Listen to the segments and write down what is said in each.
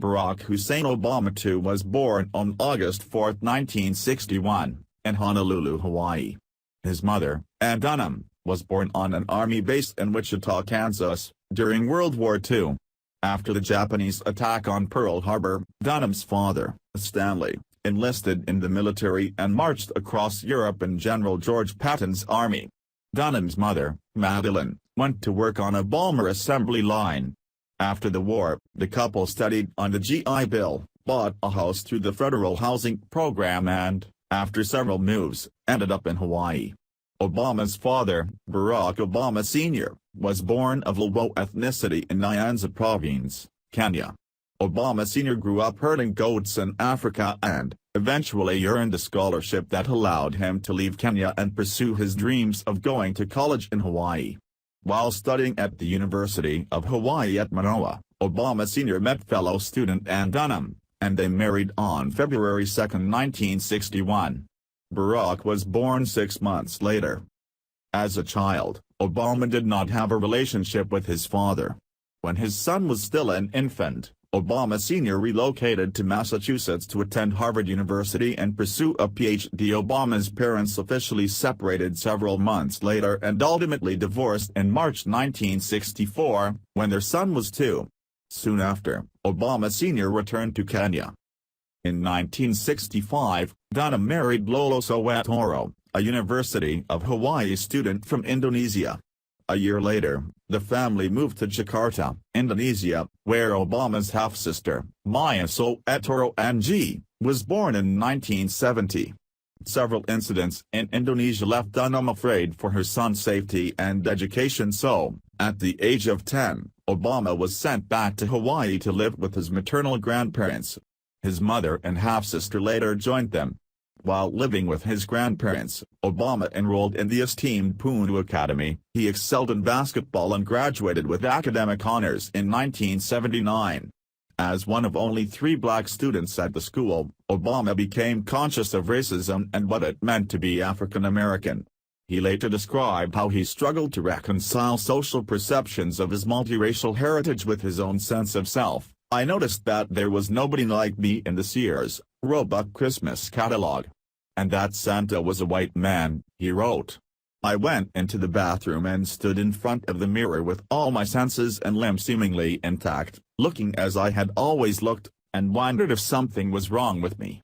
Barack Hussein Obama II was born on August 4, 1961, in Honolulu, Hawaii. His mother, Ann Dunham, was born on an army base in Wichita, Kansas, during World War II. After the Japanese attack on Pearl Harbor, Dunham's father, Stanley, enlisted in the military and marched across Europe in General George Patton's army. Dunham's mother, Madeline, went to work on a bomber assembly line. After the war, the couple studied on the GI Bill, bought a house through the federal housing program and, after several moves, ended up in Hawaii. Obama's father, Barack Obama Sr., was born of Luo ethnicity in Nyanza Province, Kenya. Obama Sr. grew up herding goats in Africa and, eventually earned a scholarship that allowed him to leave Kenya and pursue his dreams of going to college in Hawaii. While studying at the University of Hawaii at Manoa, Obama Sr. met fellow student Ann Dunham, and they married on February 2, 1961. Barack was born 6 months later. As a child, Obama did not have a relationship with his father. When his son was still an infant, Obama Sr. relocated to Massachusetts to attend Harvard University and pursue a Ph.D. Obama's parents officially separated several months later and ultimately divorced in March 1964, when their son was 2. Soon after, Obama Sr. returned to Kenya. In 1965, Dunham married Lolo Soetoro, a University of Hawaii student from Indonesia. A year later, the family moved to Jakarta, Indonesia, where Obama's half-sister, Maya Soetoro Angie, was born in 1970. Several incidents in Indonesia left Dunham afraid for her son's safety and education, so, at the age of 10, Obama was sent back to Hawaii to live with his maternal grandparents. His mother and half-sister later joined them. While living with his grandparents, Obama enrolled in the esteemed Pundu Academy. He excelled in basketball and graduated with academic honors in 1979. As one of only 3 black students at the school, Obama became conscious of racism and what it meant to be African American. He later described how he struggled to reconcile social perceptions of his multiracial heritage with his own sense of self. "I noticed that there was nobody like me in the Sears, Roebuck Christmas catalog. And that Santa was a white man," he wrote. "I went into the bathroom and stood in front of the mirror with all my senses and limbs seemingly intact, looking as I had always looked, and wondered if something was wrong with me."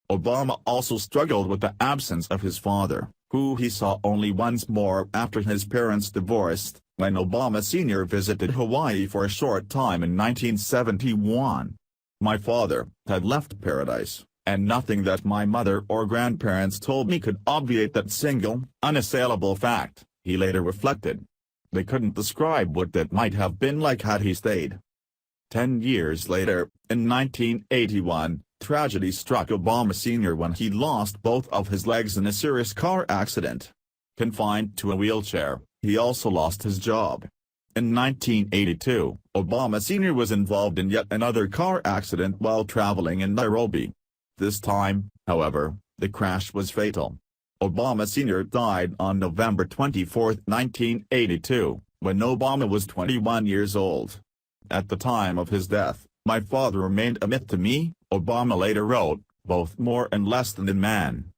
Obama also struggled with the absence of his father, who he saw only once more after his parents divorced, when Obama Sr. visited Hawaii for a short time in 1971. "My father had left paradise, and nothing that my mother or grandparents told me could obviate that single, unassailable fact," he later reflected. "They couldn't describe what that might have been like had he stayed." 10 years later, in 1981, tragedy struck Obama Sr. when he lost both of his legs in a serious car accident. Confined to a wheelchair, he also lost his job. In 1982, Obama Sr. was involved in yet another car accident while traveling in Nairobi. This time, however, the crash was fatal. Obama Sr. died on November 24, 1982, when Obama was 21 years old. "At the time of his death, my father remained a myth to me," Obama later wrote, "both more and less than a man."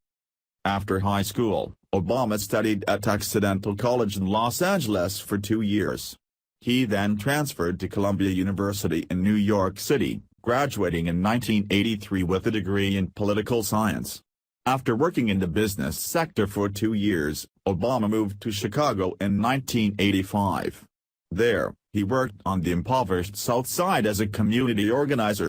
After high school, Obama studied at Occidental College in Los Angeles for 2 years. He then transferred to Columbia University in New York City, graduating in 1983 with a degree in political science. After working in the business sector for 2 years, Obama moved to Chicago in 1985. There, he worked on the impoverished South Side as a community organizer.